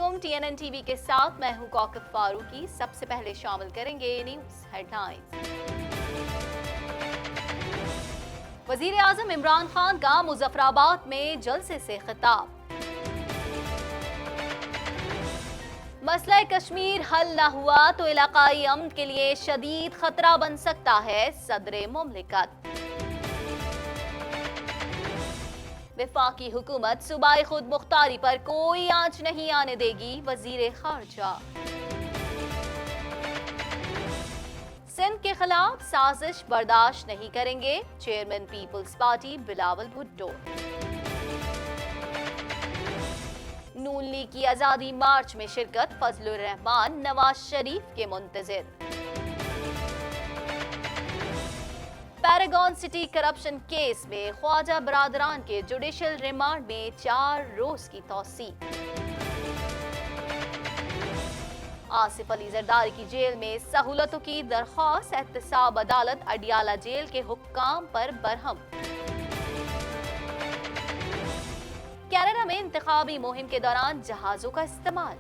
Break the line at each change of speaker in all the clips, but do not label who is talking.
अलैकुम। TNN TV के साथ मैं हूं कौकब फारूकी। सबसे पहले शामिल करेंगे न्यूज हेडलाइंस। वजीर आजम इमरान खान का मुजफ्फराबाद में जलसे से खिताब। मसला कश्मीर हल न हुआ तो इलाकाई अमन के लिए शदीद खतरा बन सकता है, सदर मुमलिकत। वफाकी हुकूमत सूबाई खुद मुख्तारी पर कोई आंच नहीं आने देगी, वजीर खारजा। सिंध के खिलाफ साजिश बर्दाश्त नहीं करेंगे, chairman people's party Bilawal Bhutto. Noon league की आजादी मार्च में शिरकत, फजलुर रहमान नवाज शरीफ के मुंतजिर। पैरागॉन सिटी करप्शन केस में ख्वाजा बरादरान के जुडिशल रिमांड में 4 रोज की तौसी। आसिफ अली जरदारी की जेल में सहूलतों की दरख्वास्त, एहतसाब अदालत अडियाला जेल के हुक्काम पर बरहम। कनाडा में इंतखाबी मुहिम के दौरान जहाजों का इस्तेमाल।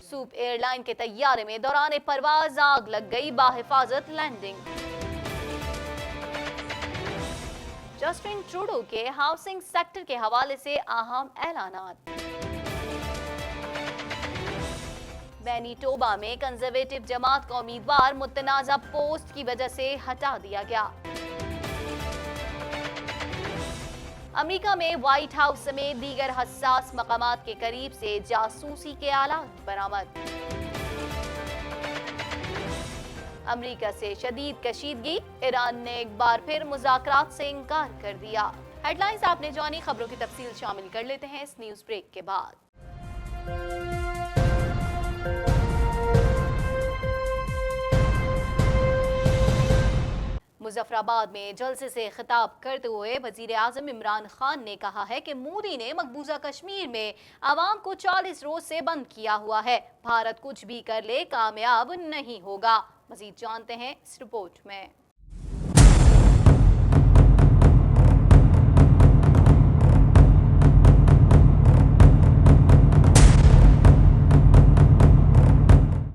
सूप एयरलाइन के तैयारे में दौरान परवाज आग लग गई, बाहिफाजत लैंडिंग। जस्टिन ट्रूडो के हाउसिंग सेक्टर के हवाले से अहम ऐलानात। मैनीटोबा में कंजर्वेटिव जमात का उम्मीदवार मुतनाज़ा पोस्ट की वजह से हटा दिया गया। अमेरिका में व्हाइट हाउस समेत दीगर हसास मकामात के करीब से जासूसी के आलात बरामद। अमेरिका से शदीद कशीदगी, ईरान ने एक बार फिर मुज़ाकरात से इनकार कर दिया। हेडलाइंस आपने जानी, खबरों की तफसील शामिल कर लेते हैं इस न्यूज ब्रेक के बाद। मुजफ्फराबाद में जलसे से खिताब करते हुए वजीर आजम इमरान खान ने कहा है कि मोदी ने मकबूजा कश्मीर में आवाम को 40 रोज से बंद किया हुआ है। भारत कुछ भी कर ले कामयाब नहीं होगा। मजीद जानते हैं इस रिपोर्ट में।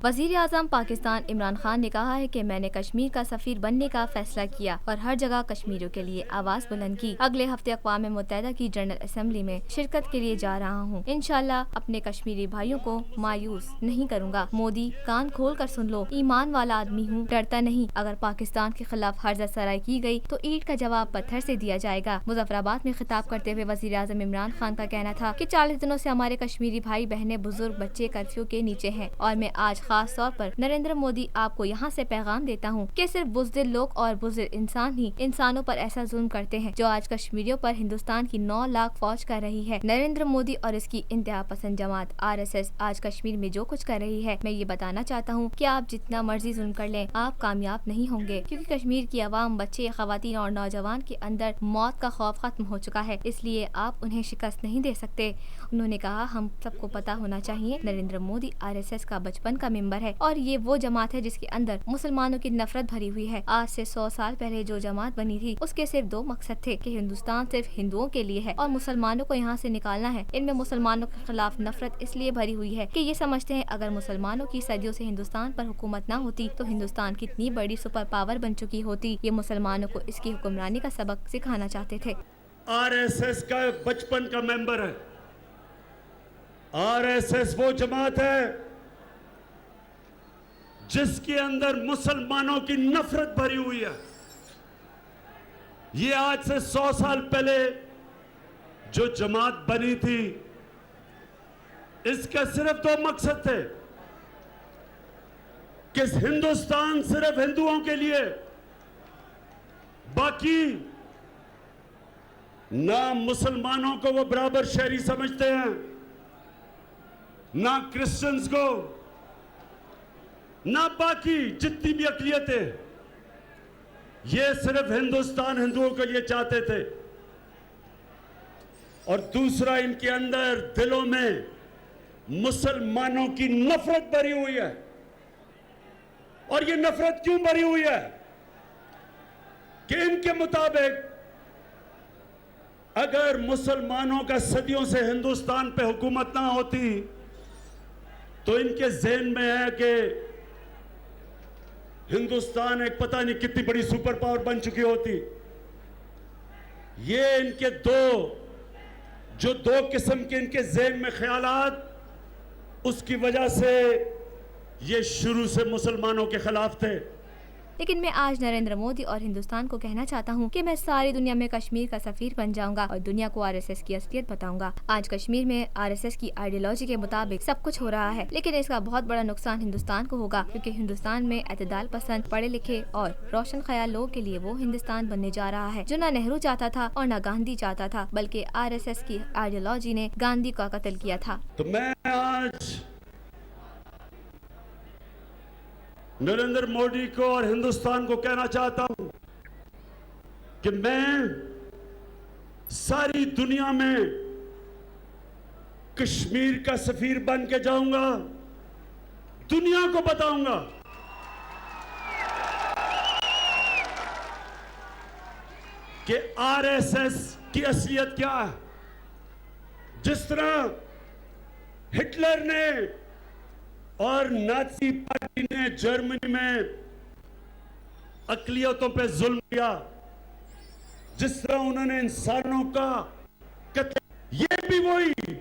वजीर आजम पाकिस्तान इमरान खान ने कहा है कि मैंने कश्मीर का सफीर बनने का फैसला किया और हर जगह कश्मीरियों के लिए आवाज बुलंद की। अगले हफ्ते अक़वाम मुत्तहिदा की जनरल असेंबली में शिरकत के लिए जा रहा हूँ। इंशाल्लाह अपने कश्मीरी भाइयों को मायूस नहीं करूँगा। मोदी कान खोल कर सुन लो, ईमान वाला आदमी हूँ, डरता नहीं। अगर पाकिस्तान के खिलाफ हर्जत सराई की गई तो ईंट का जवाब पत्थर से दिया जाएगा। मुजफ्फराबाद में खिताब करते हुए वजीर आजम इमरान खान का कहना था कि 40 दिनों से हमारे कश्मीरी भाई बहनें, बुजुर्ग, बच्चे कर्फ्यू के नीचे हैं और मैं आज खास तौर पर नरेंद्र मोदी आपको यहाँ से पैगाम देता हूँ कि सिर्फ बुज़दिल लोग और बुज़दिल इंसान ही इंसानों पर ऐसा जुल्म करते हैं जो आज कश्मीरियों पर हिंदुस्तान की 9 लाख फौज कर रही है। नरेंद्र मोदी और इसकी इंतहा पसंद जमात RSS आज कश्मीर में जो कुछ कर रही है, मैं ये बताना चाहता हूँ कि आप जितना मर्जी जुल्म कर लें, आप कामयाब नहीं होंगे, क्योंकि कश्मीर की आवाम, बच्चे, खवातीन और नौजवान के अंदर मौत का खौफ खत्म हो चुका है, इसलिए आप उन्हें शिकस्त नहीं दे सकते। उन्होंने कहा, हम सबको पता होना चाहिए नरेंद्र मोदी RSS का बचपन का मेंबर है और ये वो जमात है जिसके अंदर मुसलमानों की नफरत भरी हुई है। आज से 100 साल पहले जो जमात बनी थी उसके सिर्फ 2 मकसद थे कि हिंदुस्तान सिर्फ हिंदुओं के लिए है और मुसलमानों को यहाँ से निकालना है। इनमें मुसलमानों के खिलाफ नफरत इसलिए भरी हुई है कि ये समझते हैं अगर मुसलमानों की सदियों से हिंदुस्तान पर हुकूमत न होती तो हिंदुस्तान कितनी बड़ी सुपर पावर बन चुकी होती। ये मुसलमानों को इसकी हुक्मरानी का सबक सिखाना चाहते थे।
RSS का बचपन का मेंबर है। RSS वो जमात है जिसके अंदर मुसलमानों की नफरत भरी हुई है। ये आज से 100 साल पहले जो जमात बनी थी, इसका सिर्फ 2 मकसद थे कि हिंदुस्तान सिर्फ हिंदुओं के लिए, बाकी ना मुसलमानों को वो बराबर शहरी समझते हैं, ना क्रिश्चियंस को, ना बाकी जितनी भी अक़लियतें, ये सिर्फ हिंदुस्तान हिंदुओं के लिए चाहते थे। और दूसरा, इनके अंदर दिलों में मुसलमानों की नफरत भरी हुई है। और ये नफरत क्यों भरी हुई है कि इनके मुताबिक अगर मुसलमानों का सदियों से हिंदुस्तान पे हुकूमत ना होती तो इनके ज़हन में है कि हिंदुस्तान एक पता नहीं कितनी बड़ी सुपर पावर बन चुकी होती। ये इनके दो किस्म के इनके ज़हन में ख्यालात, उसकी वजह से ये शुरू से मुसलमानों के खिलाफ थे।
लेकिन मैं आज नरेंद्र मोदी और हिंदुस्तान को कहना चाहता हूं कि मैं सारी दुनिया में कश्मीर का सफीर बन जाऊंगा और दुनिया को आरएसएस की असलियत बताऊंगा। आज कश्मीर में आरएसएस की आइडियोलॉजी के मुताबिक सब कुछ हो रहा है, लेकिन इसका बहुत बड़ा नुकसान हिंदुस्तान को होगा, क्योंकि हिंदुस्तान में एतदाल पसंद, पढ़े लिखे और रोशन ख्याल लोगों के लिए वो हिंदुस्तान बनने जा रहा है जो न नेहरू चाहता था और न गांधी चाहता था, बल्कि आरएसएस की आइडियोलॉजी ने गांधी का कत्ल किया था।
तो मैं आज नरेंद्र मोदी को और हिंदुस्तान को कहना चाहता हूं कि मैं सारी दुनिया में कश्मीर का सफीर बन के जाऊंगा, दुनिया को बताऊंगा कि आरएसएस की असलियत क्या है। जिस तरह हिटलर ने और नाजी पार्टी ने जर्मनी में अक़लियतों पे जुल्म किया, जिस तरह उन्होंने इंसानों का कत्ल, ये भी वही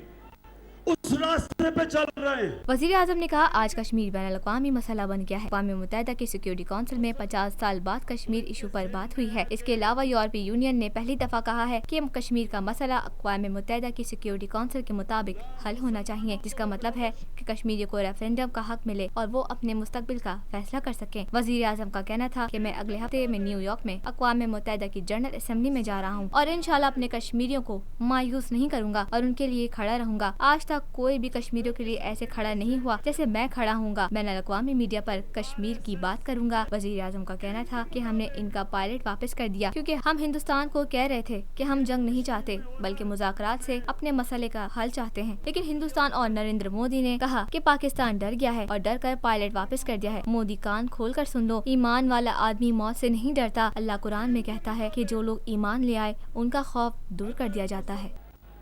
उस रास्ते पे चल रहे हैं।
वजीर आजम ने कहा, आज कश्मीर बैनुल-अक़वामी मसला बन गया है। अक़वाम मुत्तहिदा की सिक्योरिटी काउंसिल में 50 साल बाद कश्मीर इशू पर बात हुई है। इसके अलावा यूरोपीय यूनियन ने पहली दफा कहा है कि कश्मीर का मसला अक़वाम मुत्तहिदा की सिक्योरिटी काउंसिल के मुताबिक हल होना चाहिए, जिसका मतलब है कि कश्मीरियों को रेफरेंडम का हक मिले और वो अपने मुस्तकबिल का फैसला कर सकें। वजीर आजम का कहना था कि मैं अगले हफ्ते में न्यूयॉर्क में अक़वाम मुत्तहिदा की जनरल असेंबली में जा रहा हूँ और इंशाल्लाह अपने कश्मीरियों को मायूस नहीं करूँगा और उनके लिए खड़ा रहूँगा। आज तक कोई भी कश्मीरियों के लिए ऐसे खड़ा नहीं हुआ जैसे मैं खड़ा हूँगा। बैनुल-अक़वामी मीडिया पर कश्मीर की बात करूँगा। वज़ीर आज़म का कहना था कि हमने इनका पायलट वापस कर दिया, क्योंकि हम हिंदुस्तान को कह रहे थे कि हम जंग नहीं चाहते बल्कि मुज़ाकरात से अपने मसले का हल चाहते हैं। लेकिन हिंदुस्तान और नरेंद्र मोदी ने कहा कि पाकिस्तान डर गया है और डर कर पायलट वापस कर दिया है। मोदी, कान खोल कर सुन लो, ईमान वाला आदमी मौत से नहीं डरता। अल्लाह कुरान में कहता है कि जो लोग ईमान ले आए उनका खौफ दूर कर दिया जाता है।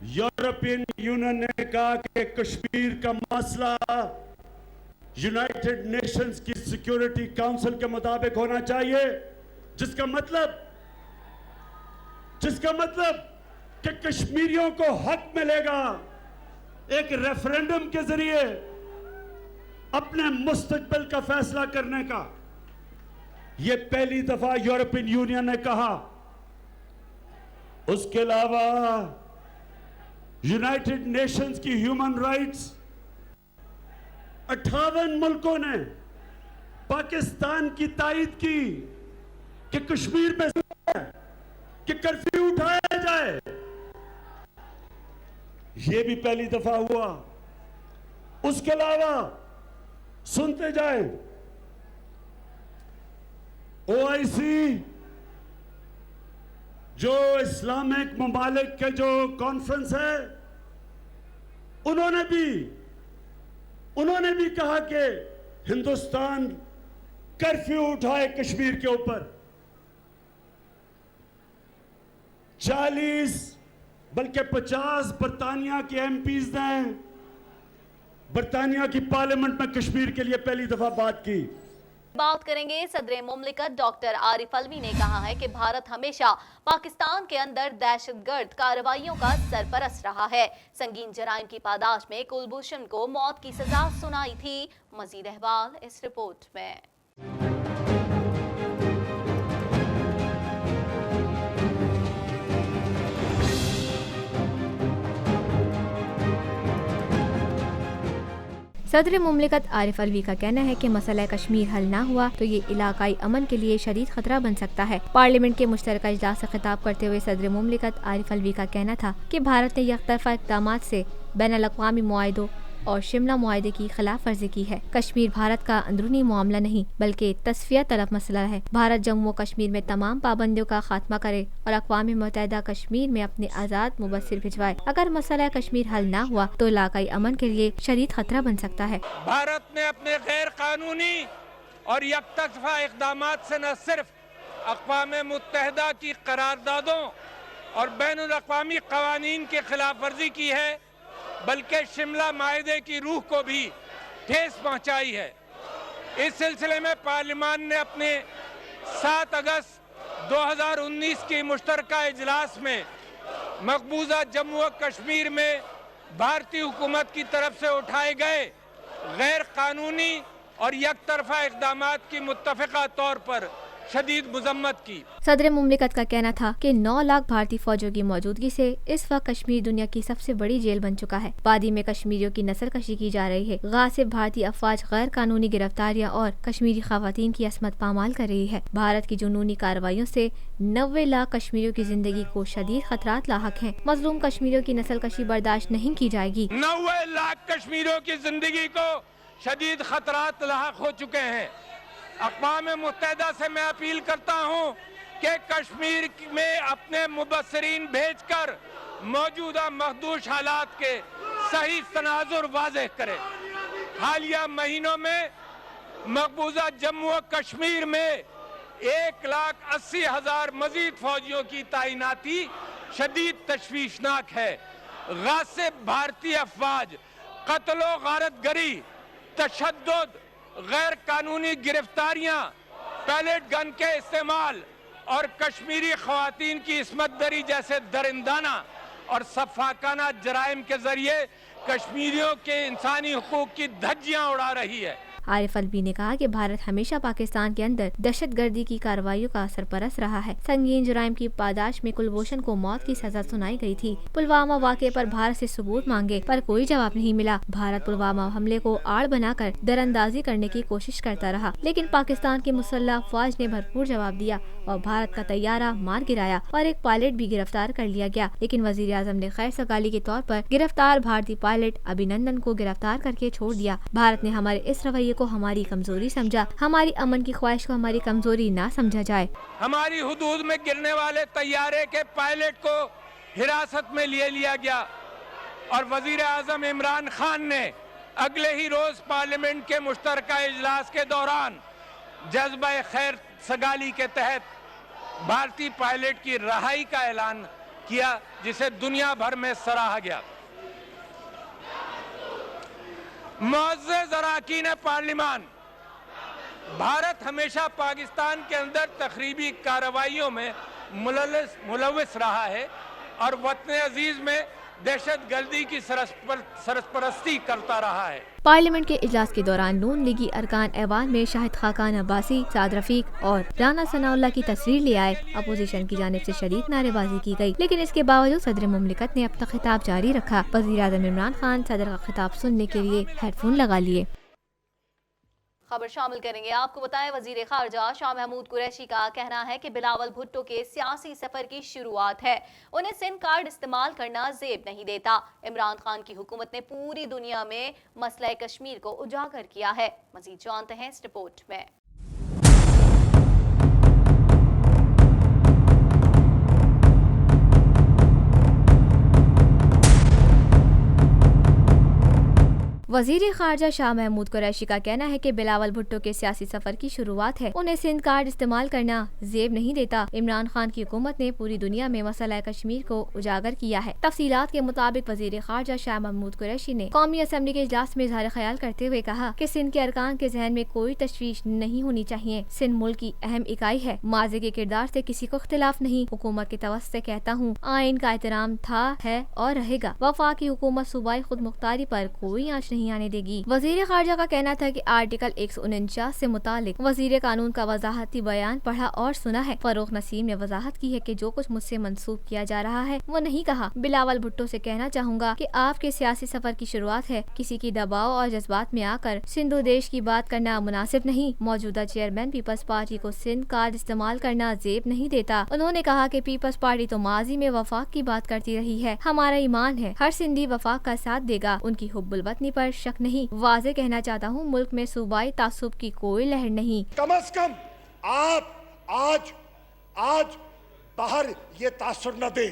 यूरोपियन यूनियन ने कहा कि कश्मीर का मसला यूनाइटेड नेशंस की सिक्योरिटी काउंसिल के मुताबिक होना चाहिए, जिसका मतलब कि कश्मीरियों को हक मिलेगा एक रेफरेंडम के जरिए अपने मुस्तकबिल का फैसला करने का। यह पहली दफा यूरोपियन यूनियन ने कहा। उसके अलावा यूनाइटेड नेशंस की ह्यूमन राइट्स 58 मुल्कों ने पाकिस्तान की तायद की कि कश्मीर में कि कर्फ्यू उठाया जाए। यह भी पहली दफा हुआ। उसके अलावा सुनते जाए, ओआईसी जो इस्लामिक ममालिक के जो कॉन्फ्रेंस है, उन्होंने भी कहा कि हिंदुस्तान कर्फ्यू उठाए कश्मीर के ऊपर। 40 बल्कि 50 बरतानिया के एमपीज ने बरतानिया की पार्लियामेंट में कश्मीर के लिए पहली दफा बात की।
बात करेंगे सदर मुमलिकत डॉक्टर आरिफ अलवी ने कहा है कि भारत हमेशा पाकिस्तान के अंदर दहशतगर्द कार्रवाइयों का सरपरस्त रहा है। संगीन जराइम की पादाश में कुलभूषण को मौत की सजा सुनाई थी। मजीद अहवाल इस रिपोर्ट में।
सदर मुमलिकत आरिफ अलवी का कहना है कि मसला कश्मीर हल ना हुआ तो ये इलाकाई अमन के लिए शदीद खतरा बन सकता है। पार्लियामेंट के मुश्तरका इजलास से खिताब करते हुए सदर मुमलिकत आरिफ अलवी का कहना था कि भारत ने यकतरफा इक़दामात से बैनुल-अक़वामी मुआहिदों और शिमला मुआहिदे की खिलाफ वर्जी की है। कश्मीर भारत का अंदरूनी मामला नहीं बल्कि तस्फिया तलब मसला है। भारत जम्मू कश्मीर में तमाम पाबंदियों का खात्मा करे और अक़वाम मुत्तहिदा कश्मीर में अपने आज़ाद मुबस्सिर भिजवाए। अगर मसला कश्मीर हल ना हुआ तो इलाकाई अमन के लिए शदीद खतरा बन सकता है।
भारत ने अपने गैर कानूनी और यकतरफा इक़दामात से न सिर्फ अक़वाम मुत्तहिदा की करारदादों और बैनुल-अक़वामी क़वानीन की खिलाफ वर्जी की है, बल्कि शिमला माहिदे की रूह को भी ठेस पहुंचाई है। इस सिलसिले में पार्लियामान ने अपने 7 अगस्त 2019 की मुश्तरका इजलास में मकबूजा जम्मू और कश्मीर में भारतीय हुकूमत की तरफ से उठाए गए गैर कानूनी और यकतरफा इक़दामात की मुत्तफ़िक़ा तौर पर शदीद मज़म्मत की।
सदर मुमलिकत का कहना था कि 9 लाख भारतीय फौजियों की मौजूदगी से इस वक्त कश्मीर दुनिया की सबसे बड़ी जेल बन चुका है। वादी में कश्मीरियों की नस्लकशी की जा रही है। गासिब भारतीय अफवाज गैर कानूनी गिरफ्तारियां और कश्मीरी खवातीन की असमत पामाल कर रही है। भारत की जुनूनी कार्रवाइयों से 90 लाख कश्मीरियों की जिंदगी को शदीद खतरात लाहक हैं। मजलूम कश्मीरियों की नस्लकशी बर्दाश्त नहीं की जाएगी।
90 लाख कश्मीरियों की जिंदगी को शदीद खतरात लाहक हो चुके हैं। अक़वाम मुत्तहिदा से मैं अपील करता हूं कि कश्मीर में अपने मुबस्सिरीन भेजकर मौजूदा मखदूश हालात के सही तनाजुर वाज़ेह करें। हालिया महीनों में मकबूजा जम्मू और कश्मीर में 1,80,000 मजीद फौजियों की तैनाती शदीद तशवीशनाक है। गासिब भारतीय अफवाज, कत्लो गारतगरी, तशद्दुद, गैर कानूनी गिरफ्तारियां, पैलेट गन के इस्तेमाल और कश्मीरी खवातीन की इस्मत दरी जैसे दरिंदाना और सफाकाना जराइम के जरिए कश्मीरियों के इंसानी हुकूक की धज्जियां उड़ा रही है।
आरिफ अलवी ने कहा कि भारत हमेशा पाकिस्तान के अंदर दहशतगर्दी की कार्रवाइयों का सरपरस्त रहा है। संगीन जुराइम की पादाश में कुलभूषण को मौत की सजा सुनाई गई थी। पुलवामा वाक़े पर भारत से सबूत मांगे पर कोई जवाब नहीं मिला। भारत पुलवामा हमले को आड़ बनाकर दरअंदाजी करने की कोशिश करता रहा, लेकिन पाकिस्तान की मुसल्लह अफवाज ने भरपूर जवाब दिया और भारत का तैयारा मार गिराया और एक पायलट भी गिरफ्तार कर लिया गया। लेकिन वजीर आजम ने खैर सगाली के तौर पर गिरफ्तार भारतीय पायलट अभिनंदन को गिरफ्तार करके छोड़ दिया। भारत ने हमारे इस रवैये को हमारी कमजोरी समझा। हमारी अमन की ख्वाहिश को हमारी कमजोरी ना समझा जाए।
हमारी हुदूद में गिरने वाले तैयारे के पायलट को हिरासत में लिया गया और वजीर आजम इमरान खान ने अगले ही रोज पार्लियामेंट के मुश्तरका इजलास के दौरान जज्बा खैर सगाली के तहत भारतीय पायलट की रहाई का ऐलान किया, जिसे दुनिया भर में सराहा गया। मुअज़्ज़ज़ अरकान पार्लियामान, भारत हमेशा पाकिस्तान के अंदर तखरीबी कार्रवाइयों में मुलव्विस रहा है और वतन अजीज में दहशतगर्दी की सरपरस्ती करता रहा है।
पार्लियामेंट के इजलास के दौरान नून लीगी अरकान ऐवान में शाहिद खाकान अब्बासी, साद रफीक और राना सनाउल्लाह की तस्वीर ले आए। अपोजिशन की जानिब से शदीद नारेबाजी की गई, लेकिन इसके बावजूद सदर मुमलिकत ने अपना खिताब जारी रखा। वज़ीर आज़म इमरान खान सदर का खिताब सुनने के लिए हेडफोन लगा लिए।
खबर शामिल करेंगे। आपको बताएं, वजीर खारजा शाह महमूद कुरैशी का कहना है कि बिलावल भुट्टो के सियासी सफर की शुरुआत है। उन्हें सिम कार्ड इस्तेमाल करना जेब नहीं देता। इमरान खान की हुकूमत ने पूरी दुनिया में मसला कश्मीर को उजागर किया है। मजीद जानते हैं इस रिपोर्ट में।
वजीर खारजा शाह महमूद कुरैशी का कहना है कि बिलावल भुट्टो के सियासी सफर की शुरुआत है। उन्हें सिंध कार्ड इस्तेमाल करना जेब नहीं देता। इमरान खान की हुकूमत ने पूरी दुनिया में मसला कश्मीर को उजागर किया है। तफसीलात के मुताबिक वजीर खारजा शाह महमूद कुरैशी ने कौमी असम्बली के इजलास में इजहार ख्याल करते हुए कहा कि सिंध के अरकान के जहन में कोई तशवीश नहीं होनी चाहिए। सिंध मुल्क की अहम इकाई है। माजी के किरदार से किसी को इख्तिलाफ नहीं। हुकूमत के तवज्जुह से कहता हूँ, आइन का एहतराम था, है और रहेगा। वफाकी हुकूमत सूबाई खुद मुख्तारी पर कोई आंच नहीं आने देगी। वजीर खारजा का कहना था कि आर्टिकल 149 से मुतालिक वजीर कानून का वजाहती बयान पढ़ा और सुना है। फरूख नसीम ने वजाहत की है कि जो कुछ मुझसे मंसूब किया जा रहा है वो नहीं कहा। बिलावल भुट्टो से कहना चाहूँगा कि आपके सियासी सफर की शुरुआत है। किसी की दबाव और जज्बात में आकर सिंधु देश की बात करना मुनासिब नहीं। मौजूदा चेयरमैन पीपल्स पार्टी को सिंध कार्ड इस्तेमाल करना जेब नहीं देता। उन्होंने कहा कि पीपल्स पार्टी तो माजी में वफाक की बात करती रही है। हमारा ईमान है हर सिंधी वफाक का साथ देगा। उनकी हुब्बुल वतनी पर शक नहीं। वाज़े कहना चाहता हूँ, मुल्क में सूबाई तासुब की कोई लहर नहीं।
कम से कम आप आज बाहर ये तासुर न दे,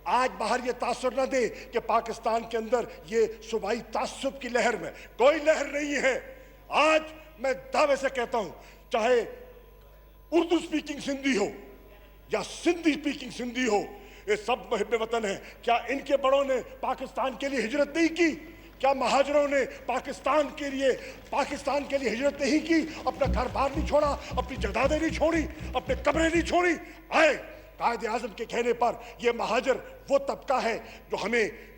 आज बाहर ये तासुर न दे कि पाकिस्तान के अंदर ये सूबाई तासुब की लहर में कोई लहर नहीं है। आज मैं दावे से कहता हूँ, चाहे उर्दू स्पीकिंग सिंधी हो या सिंधी स्पीकिंग सिंधी हो, ये सब मुहिब वतन हैं। क्या इनके बड़ों ने पाकिस्तान के लिए हिजरत नहीं की? क्या महाजरों ने पाकिस्तान के लिए हिजरत नहीं की? अपना घर बार नहीं छोड़ा, अपनी जायदादें नहीं छोड़ी, अपने कब्रें नहीं छोड़ी? आए कायद आज़म के कहने पर ये महाजर वो तबका है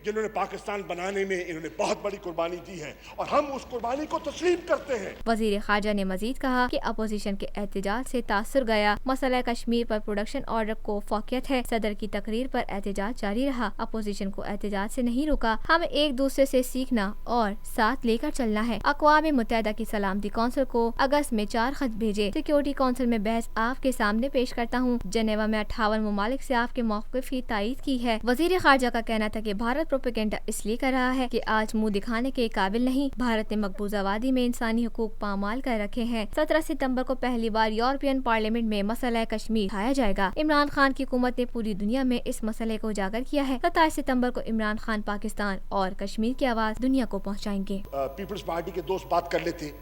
जिन्होंने पाकिस्तान बनाने में इन्होंने बहुत बड़ी कुर्बानी दी है और हम उस कुर्बानी को तस्लीम करते हैं।
वजीर खारजा ने मजीद कहा कि अपोजिशन के एहतजाज से तासुर गया। मसला कश्मीर पर प्रोडक्शन ऑर्डर को फौकियत है। सदर की तकरीर पर एहतजाज जारी रहा। अपोजिशन को एहतजाज से नहीं रोका। हमें एक दूसरे से सीखना और साथ लेकर चलना है। अक़वाम मुत्तहिदा की सलामती कौंसिल को अगस्त में 4 खत भेजे। सिक्योरिटी कौंसिल में बहस आपके सामने पेश करता हूँ। जनेवा में 58 ममालिक से आपके मौक़िफ़ की तायीद की है। वजीर खारजा का कहना था कि भारत प्रोपेगेंडा इसलिए कर रहा है कि आज मुंह दिखाने के काबिल नहीं। भारत ने मकबूजा वादी में इंसानी हुकूक पामाल कर रखे हैं। 17 सितंबर को पहली बार यूरोपियन पार्लियामेंट में मसला कश्मीर उठाया जाएगा। इमरान खान की हुकूमत ने पूरी दुनिया में इस मसले को उजागर किया है। 27 सितंबर को इमरान खान पाकिस्तान और कश्मीर की आवाज दुनिया को पहुँचाएंगे।
पीपल्स पार्टी के दोस्त बात कर लेते,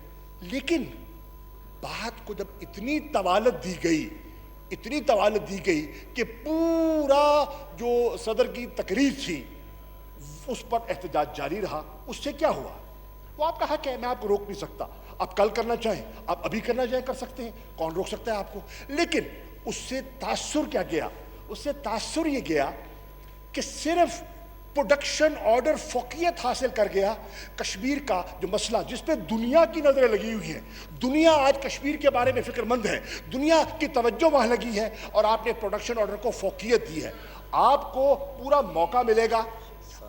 लेकिन बात को जब इतनी तवालत दी गई कि पूरा जो सदर की तकरीर थी उस पर एहतजाज जारी रहा। उससे क्या हुआ? वो आपका हक है, मैं आपको रोक नहीं सकता। आप कल करना चाहें, आप अभी करना चाहें, कर सकते हैं, कौन रोक सकता है आपको? लेकिन उससे तासुर क्या गया? उससे तासुर ये गया कि सिर्फ प्रोडक्शन ऑर्डर फौकियत हासिल कर गया। कश्मीर का जो मसला जिस पे दुनिया की नजरें लगी हुई हैं, दुनिया आज कश्मीर के बारे में फिक्रमंद है, दुनिया की तवज्जो वहां लगी है और आपने प्रोडक्शन ऑर्डर को फौकियत दी है। आपको पूरा मौका मिलेगा।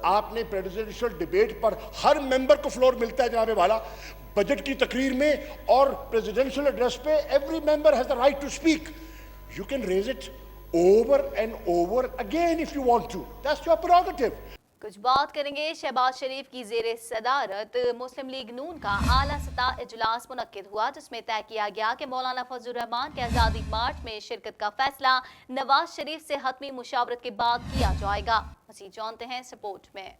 आपने प्रेसिडेंशियल डिबेट पर हर मेंबर को फ्लोर मिलता है जनाब वाला, बजट की तकरीर में और प्रेसिडेंशियल एड्रेस पे every member has the right to speak. You can raise it over and over again if you want to, that's your prerogative.
कुछ बात करेंगे शहबाज शरीफ की ज़ेरे सदारत मुस्लिम लीग नून का आला सतह इजलास मुनक्किद हुआ, जिसमें तय किया गया कि मौलाना फजलुर रहमान के आज़ादी मार्च में शिरकत का फैसला नवाज शरीफ से हतमी मुशावरत के बाद किया जाएगा। मज़ीद जानते हैं इस रिपोर्ट में।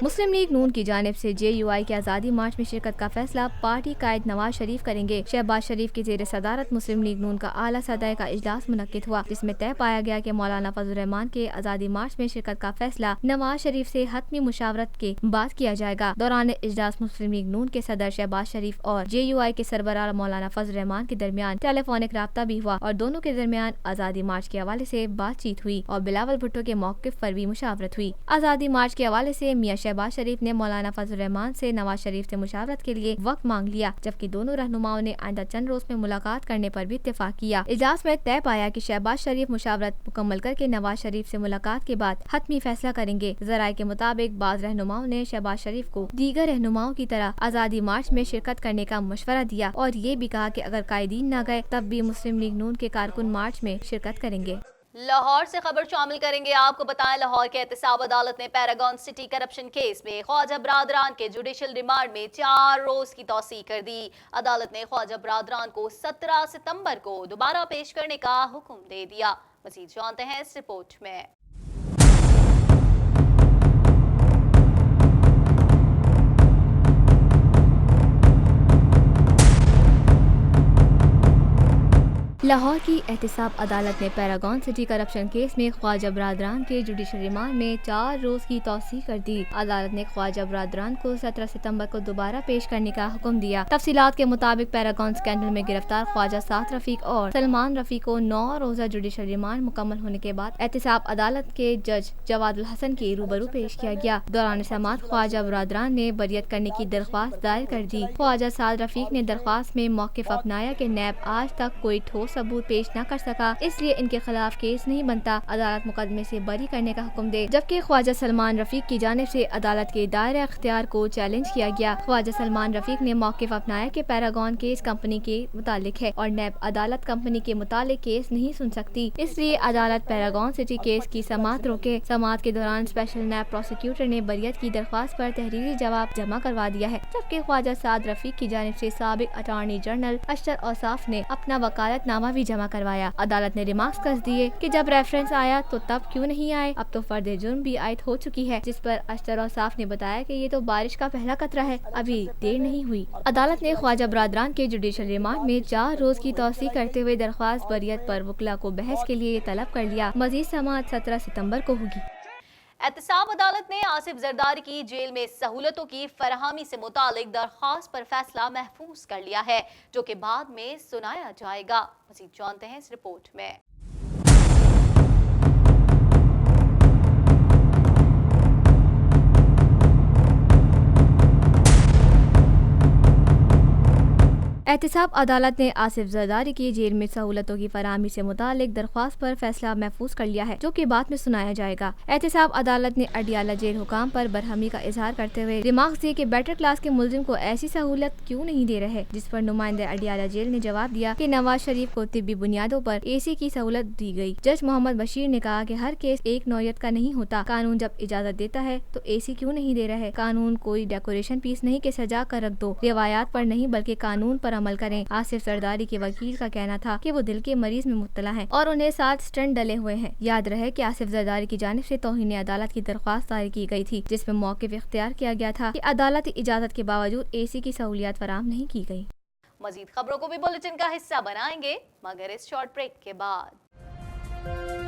मुस्लिम लीग नून की जानिब से JUI के आज़ादी मार्च में शिरकत का फैसला पार्टी कायद नवाज शरीफ करेंगे। शहबाज शरीफ की ज़ेर सदारत मुस्लिम लीग नून का आला सतह का इजलास मुनक्किद हुआ, जिसमें तय पाया गया कि मौलाना फजलुर रहमान के आज़ादी मार्च में शिरकत का फैसला नवाज शरीफ से हतमी मुशावरत के बाद किया जाएगा। दौरान इजलास मुस्लिम लीग नून के सदर शहबाज शरीफ और JUI के सरबराह मौलाना फजलुर रहमान के दरमियान टेलीफोनिक राब्ता भी हुआ और दोनों के दरमियान आज़ादी मार्च के हवाले से बातचीत हुई और बिलावल भुट्टो के मौक़िफ़ पर भी मुशावरत हुई। आज़ादी मार्च के हवाले से मियां शहबाज शरीफ ने मौलाना फजलुर रहमान से नवाज शरीफ से मुशावरत के लिए वक्त मांग लिया, जबकि दोनों रहनुमाओं ने आइंदा चंद रोज में मुलाकात करने पर भी इत्तेफाक किया। इजलास में तय पाया कि शहबाज शरीफ मुशावरत मुकम्मल करके नवाज शरीफ से मुलाकात के बाद हतमी फैसला करेंगे। ज़राए के मुताबिक बाज़ रहनुमाओं ने शहबाज शरीफ को दीगर रहनुमाओं की तरह आज़ादी मार्च में शिरकत करने का मशवरा दिया और ये भी कहा कि अगर कायदीन न गए तब भी मुस्लिम लीग नून के कारकुन मार्च में शिरकत करेंगे।
लाहौर से खबर शामिल करेंगे। आपको बताएं, लाहौर के एहतसाब अदालत ने पैरागॉन सिटी करप्शन केस में ख्वाजा बरादरान के जुडिशल रिमांड में 4 रोज की तौसीह कर दी। अदालत ने ख्वाजा बरादरान को 17 सितंबर को दोबारा पेश करने का हुक्म दे दिया। मज़ीद जानते हैं इस रिपोर्ट में।
लाहौर की एहतसाब अदालत ने पैरागॉन सिटी करप्शन केस में ख्वाजा बरादरान के जुडिशल रिमांड में 4 रोज की तौसीह कर दी। अदालत ने ख्वाजा बरादरान को 17 सितंबर को दोबारा पेश करने का हुक्म दिया। तफसीलात के मुताबिक पैरागॉन स्कैंडल में गिरफ्तार ख्वाजा साद रफीक और सलमान रफी को 9 रोजा जुडिशल रिमांड मुकम्मल होने के बाद एहतसाब अदालत के जज जवादुल हसन के रूबरू पेश किया गया। दौरान समाअत ख्वाजा बरादरान ने बरियत करने की दरख्वास्त दायर कर दी। ख्वाजा साद रफीक ने दरख्वास्त में मौक़िफ़ अपनाया कि नैब आज तक कोई ठोस सबूत पेश न कर सका, इसलिए इनके खिलाफ केस नहीं बनता, अदालत मुकदमे से बरी करने का हुक्म दे। जबकि ख्वाजा सलमान रफीक की जानिब से अदालत के दायरे अख्तियार को चैलेंज किया गया। ख्वाजा सलमान रफीक ने मौक़िफ़ अपनाया कि पैरागॉन केस कंपनी के मुतालिक है और नैब अदालत कंपनी के मुतालिक केस नहीं सुन सकती, इसलिए अदालत पैरागॉन सिटी केस की समाअत रोके। समाअत के दौरान स्पेशल नैब प्रोसिक्यूटर ने बरियत की दरख्वास्त पर तहरीरी जवाब जमा करवा दिया है, जबकि ख्वाजा साद रफीक की जानिब से साबिक अटॉर्नी जनरल अशर औसाफ ने अपना वकालतनामा हंगामा भी जमा करवाया। अदालत ने रिमार्क्स कस दिए कि जब रेफरेंस आया तो तब क्यों नहीं आए, अब तो फर्द जुर्म भी आयद हो चुकी है, जिस पर अशतर और साफ ने बताया कि ये तो बारिश का पहला कतरा है, अभी देर नहीं हुई। अदालत ने ख्वाजा बरादरान के जुडिशल रिमांड में 4 रोज की तौसी करते हुए दरख्वास्त बरियत पर वकला को बहस के लिए तलब कर लिया। मजीद समाअत 17 सितम्बर को होगी।
एहतसाब अदालत ने आसिफ जरदारी की जेल में सहूलतों की फराहमी से मुतालिक दरख्वास्त पर फैसला महफूज कर लिया है, जो कि बाद में सुनाया जाएगा। मज़ीद जानते हैं इस रिपोर्ट में। एहतसाब अदालत ने आसिफ जरदारी की जेल में सहूलतों की फराहमी से मुतालिक दरख्वास्त पर फैसला महफूज कर लिया है, जो कि बाद में सुनाया जाएगा। एहतसाब अदालत ने अडियाला जेल हुकाम पर बरहमी का इजहार करते हुए रिमार्क्स दिए कि बेटर क्लास के मुल्जिम को ऐसी सहूलत क्यों नहीं दे रहे, जिस पर नुमाइंदे अडियाला जेल ने जवाब दिया कि नवाज शरीफ को तिब्बी बुनियादों पर AC की सहूलत दी गई। जज मोहम्मद बशीर ने कहा कि हर केस एक नौयत का नहीं होता, कानून जब इजाजत देता है तो AC क्यों नहीं दे रहे। कानून कोई डेकोरेशन पीस नहीं के सजा कर रख दो, रिवायात पर नहीं बल्कि कानून पर अमल करें। आसिफ जरदारी के वकील का कहना था कि वो दिल के मरीज में मुब्तला हैं और उन्हें 7 स्टंट डले हुए हैं। याद रहे कि आसिफ जरदारी की जानिब से तौहीन अदालत की दरख्वास्त दायर की गई थी, जिसमें मौक़िफ़ इख्तियार किया गया था कि अदालती इजाजत के बावजूद AC की सहूलियत फराहम नहीं की गई। मजीद खबरों को भी बुलेटिन का हिस्सा बनाएंगे, मगर इस शॉर्ट ब्रेक के बाद।